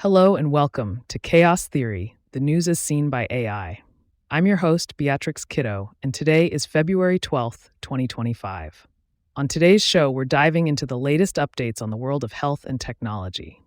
Hello and welcome to Chaos Theory, the news as seen by AI. I'm your host, Beatrix Kiddo, and today is February 12th, 2025. On today's show, we're diving into the latest updates on the world of health and technology.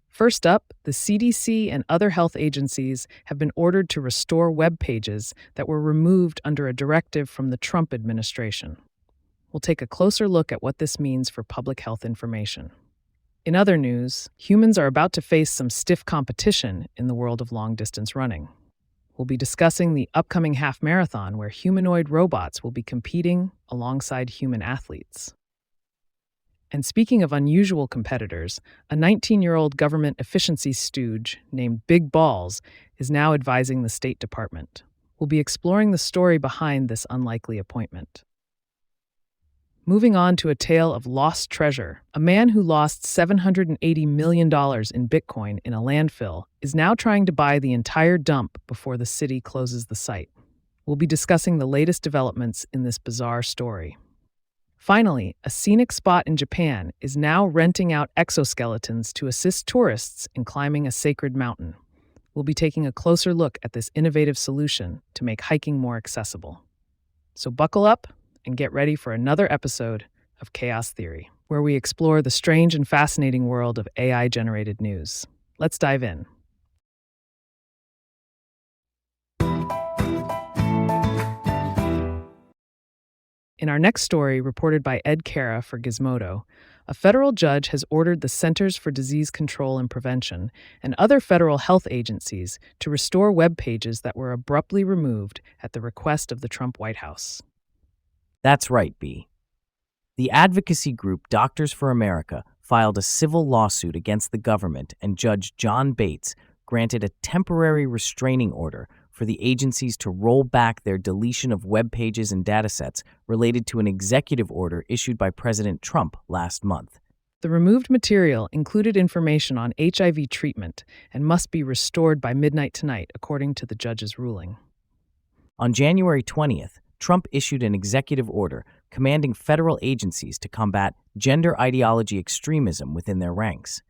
First up, the CDC and other health agencies have been ordered to restore web pages that were removed under a directive from the Trump administration. We'll take a closer look at what this means for public health information. In other news, humans are about to face some stiff competition in the world of long-distance running. We'll be discussing the upcoming half marathon where humanoid robots will be competing alongside human athletes. And speaking of unusual competitors, a 19-year-old government efficiency stooge named Big Balls is now advising the State Department. We'll be exploring the story behind this unlikely appointment. Moving on to a tale of lost treasure, a man who lost $780 million in Bitcoin in a landfill is now trying to buy the entire dump before the city closes the site. We'll be discussing the latest developments in this bizarre story. Finally, a scenic spot in Japan is now renting out exoskeletons to assist tourists in climbing a sacred mountain. We'll be taking a closer look at this innovative solution to make hiking more accessible. So buckle up and get ready for another episode of Chaos Theory, where we explore the strange and fascinating world of AI-generated news. Let's dive in. In our next story, reported by Ed Cara for Gizmodo, a federal judge has ordered the Centers for Disease Control and Prevention and other federal health agencies to restore web pages that were abruptly removed at the request of the Trump White House. That's right, B. The advocacy group Doctors for America filed a civil lawsuit against the government, and Judge John Bates granted a temporary restraining order for the agencies to roll back their deletion of web pages and datasets related to an executive order issued by President Trump last month. The removed material included information on HIV treatment and must be restored by midnight tonight, according to the judge's ruling. On January 20th, Trump issued an executive order commanding federal agencies to combat gender ideology extremism within their ranks.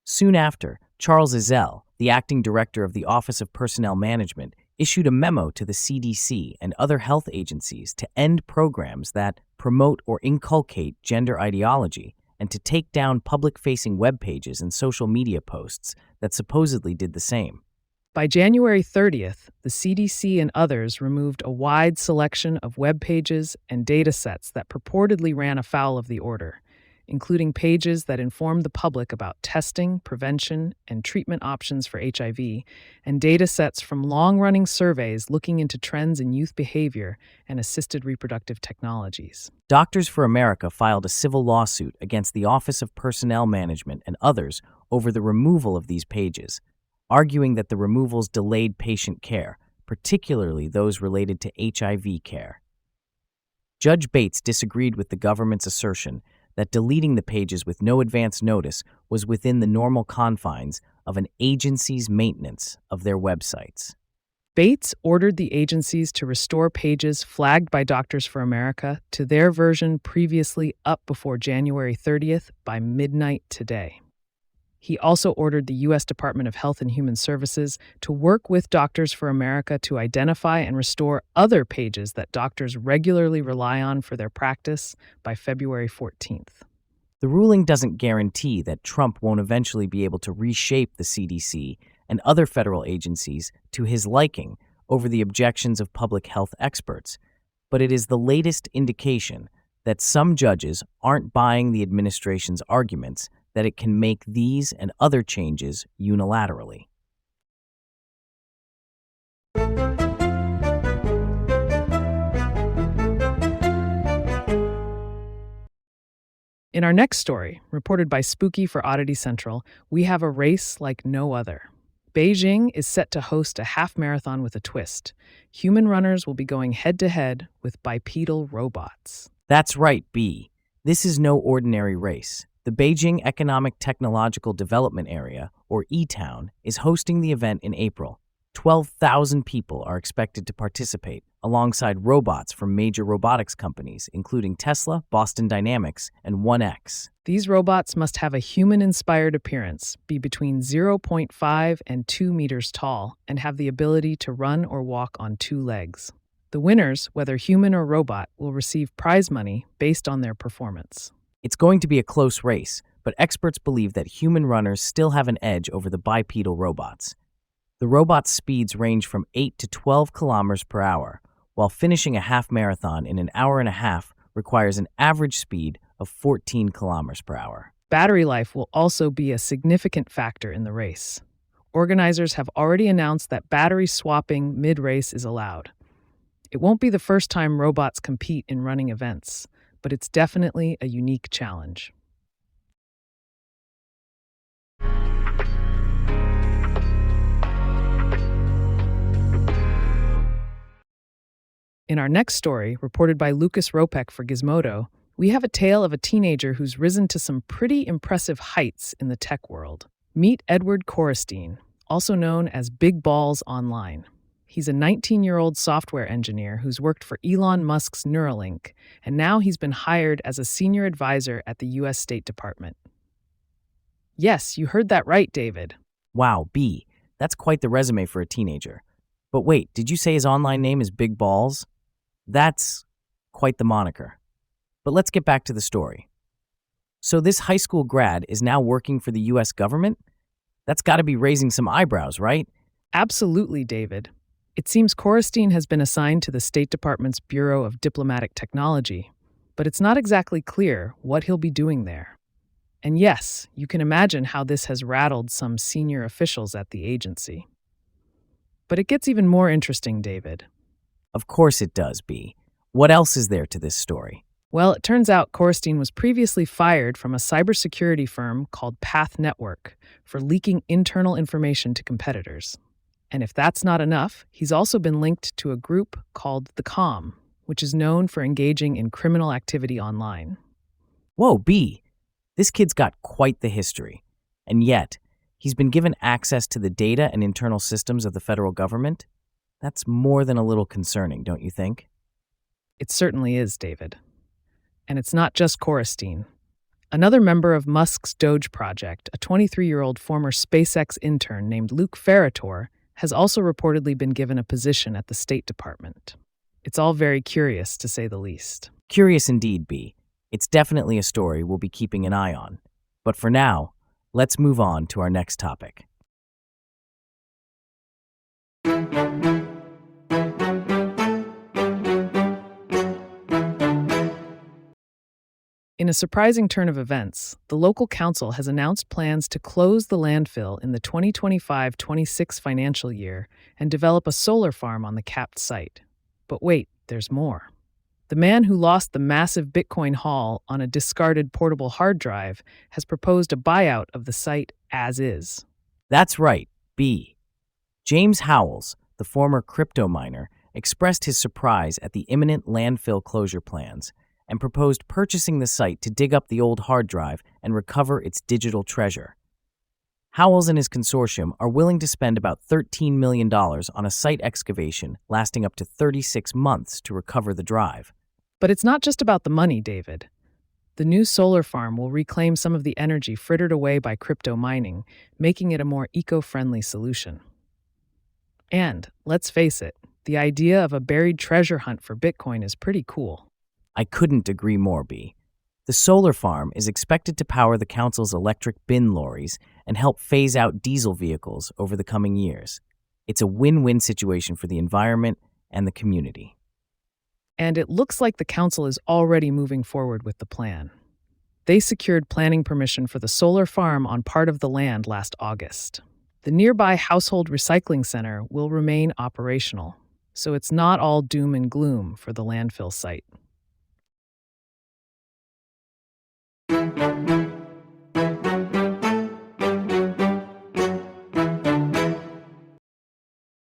Soon after, Charles Ezell, the acting director of the Office of Personnel Management, issued a memo to the CDC and other health agencies to end programs that promote or inculcate gender ideology and to take down public-facing web pages and social media posts that supposedly did the same. By January 30th, the CDC and others removed a wide selection of web pages and datasets that purportedly ran afoul of the order, including pages that informed the public about testing, prevention, and treatment options for HIV, and datasets from long-running surveys looking into trends in youth behavior and assisted reproductive technologies. Doctors for America filed a civil lawsuit against the Office of Personnel Management and others over the removal of these pages, arguing that the removals delayed patient care, particularly those related to HIV care. Judge Bates disagreed with the government's assertion that deleting the pages with no advance notice was within the normal confines of an agency's maintenance of their websites. Bates ordered the agencies to restore pages flagged by Doctors for America to their version previously up before January 30th by midnight today. He also ordered the U.S. Department of Health and Human Services to work with Doctors for America to identify and restore other pages that doctors regularly rely on for their practice by February 14th. The ruling doesn't guarantee that Trump won't eventually be able to reshape the CDC and other federal agencies to his liking over the objections of public health experts, but it is the latest indication that some judges aren't buying the administration's arguments that it can make these and other changes unilaterally. In our next story, reported by Spooky for Oddity Central, we have a race like no other. Beijing is set to host a half marathon with a twist. Human runners will be going head-to-head with bipedal robots. That's right, B. This is no ordinary race. The Beijing Economic Technological Development Area, or E-Town, is hosting the event in April. 12,000 people are expected to participate, alongside robots from major robotics companies, including Tesla, Boston Dynamics, and 1X. These robots must have a human-inspired appearance, be between zero point 0.5 and 2 meters tall, and have the ability to run or walk on 2 legs. The winners, whether human or robot, will receive prize money based on their performance. It's going to be a close race, but experts believe that human runners still have an edge over the bipedal robots. The robots' speeds range from 8 to 12 kilometers per hour, while finishing a half marathon in an hour and a half requires an average speed of 14 kilometers per hour. Battery life will also be a significant factor in the race. Organizers have already announced that battery swapping mid-race is allowed. It won't be the first time robots compete in running events, but it's definitely a unique challenge. In our next story, reported by Lucas Ropek for Gizmodo, we have a tale of a teenager who's risen to some pretty impressive heights in the tech world. Meet Edward Korestein, also known as Big Balls Online. He's a 19-year-old software engineer who's worked for Elon Musk's Neuralink, and now he's been hired as a senior advisor at the U.S. State Department. Yes, you heard that right, David. Wow, B, that's quite the resume for a teenager. But wait, did you say his online name is Big Balls? That's quite the moniker. But let's get back to the story. So this high school grad is now working for the U.S. government? That's got to be raising some eyebrows, right? Absolutely, David. It seems Korestein has been assigned to the State Department's Bureau of Diplomatic Technology, but it's not exactly clear what he'll be doing there. And yes, you can imagine how this has rattled some senior officials at the agency. But it gets even more interesting, David. Of course it does, B. What else is there to this story? Well, it turns out Korestein was previously fired from a cybersecurity firm called Path Network for leaking internal information to competitors. And if that's not enough, he's also been linked to a group called the Com, which is known for engaging in criminal activity online. Whoa, B. This kid's got quite the history. And yet, he's been given access to the data and internal systems of the federal government? That's more than a little concerning, don't you think? It certainly is, David. And it's not just Korestein. Another member of Musk's Doge project, a 23-year-old former SpaceX intern named Luke Ferrator, has also reportedly been given a position at the State Department. It's all very curious, to say the least. Curious indeed, B. It's definitely a story we'll be keeping an eye on. But for now, let's move on to our next topic. In a surprising turn of events, the local council has announced plans to close the landfill in the 2025-26 financial year and develop a solar farm on the capped site. But wait, there's more. The man who lost the massive Bitcoin haul on a discarded portable hard drive has proposed a buyout of the site as is. That's right, B. James Howells, the former crypto miner, expressed his surprise at the imminent landfill closure plans and proposed purchasing the site to dig up the old hard drive and recover its digital treasure. Howells and his consortium are willing to spend about $13 million on a site excavation lasting up to 36 months to recover the drive. But it's not just about the money, David. The new solar farm will reclaim some of the energy frittered away by crypto mining, making it a more eco-friendly solution. And, let's face it, the idea of a buried treasure hunt for Bitcoin is pretty cool. I couldn't agree more, B. The solar farm is expected to power the council's electric bin lorries and help phase out diesel vehicles over the coming years. It's a win-win situation for the environment and the community. And it looks like the council is already moving forward with the plan. They secured planning permission for the solar farm on part of the land last August. The nearby household recycling center will remain operational, so it's not all doom and gloom for the landfill site.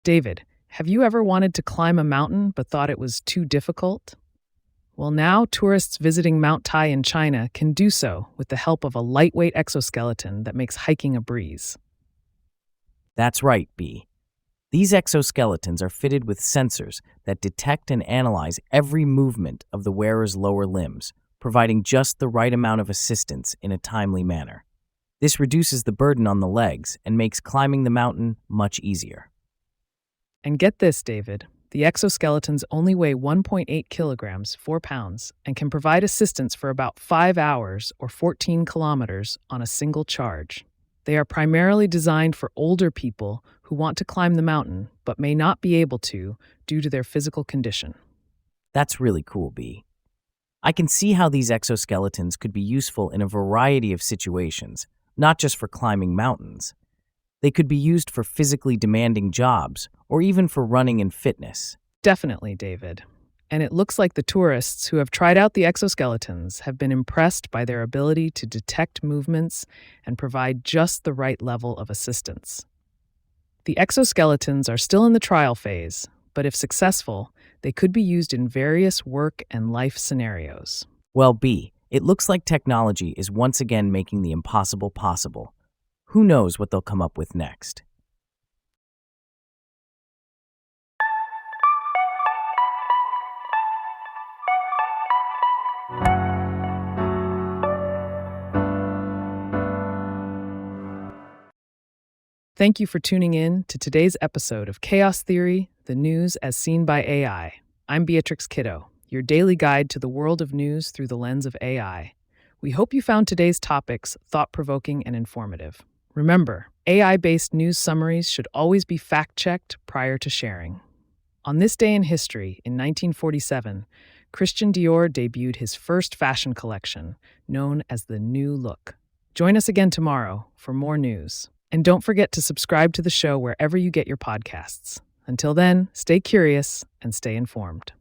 David, have you ever wanted to climb a mountain but thought it was too difficult? Well, now tourists visiting Mount Tai in China can do so with the help of a lightweight exoskeleton that makes hiking a breeze. That's right, B. These exoskeletons are fitted with sensors that detect and analyze every movement of the wearer's lower limbs, providing just the right amount of assistance in a timely manner. This reduces the burden on the legs and makes climbing the mountain much easier. And get this, David. The exoskeletons only weigh 1.8 kilograms, 4 pounds, and can provide assistance for about 5 hours or 14 kilometers on a single charge. They are primarily designed for older people who want to climb the mountain but may not be able to due to their physical condition. That's really cool, B. I can see how these exoskeletons could be useful in a variety of situations, not just for climbing mountains. They could be used for physically demanding jobs or even for running and fitness. Definitely, David. And it looks like the tourists who have tried out the exoskeletons have been impressed by their ability to detect movements and provide just the right level of assistance. The exoskeletons are still in the trial phase, but if successful, they could be used in various work and life scenarios. Well, B, it looks like technology is once again making the impossible possible. Who knows what they'll come up with next? Thank you for tuning in to today's episode of Chaos Theory, the news as seen by AI. I'm Beatrix Kiddo, your daily guide to the world of news through the lens of AI. We hope you found today's topics thought-provoking and informative. Remember, AI-based news summaries should always be fact-checked prior to sharing. On this day in history, in 1947, Christian Dior debuted his first fashion collection, known as the New Look. Join us again tomorrow for more news. And don't forget to subscribe to the show wherever you get your podcasts. Until then, stay curious and stay informed.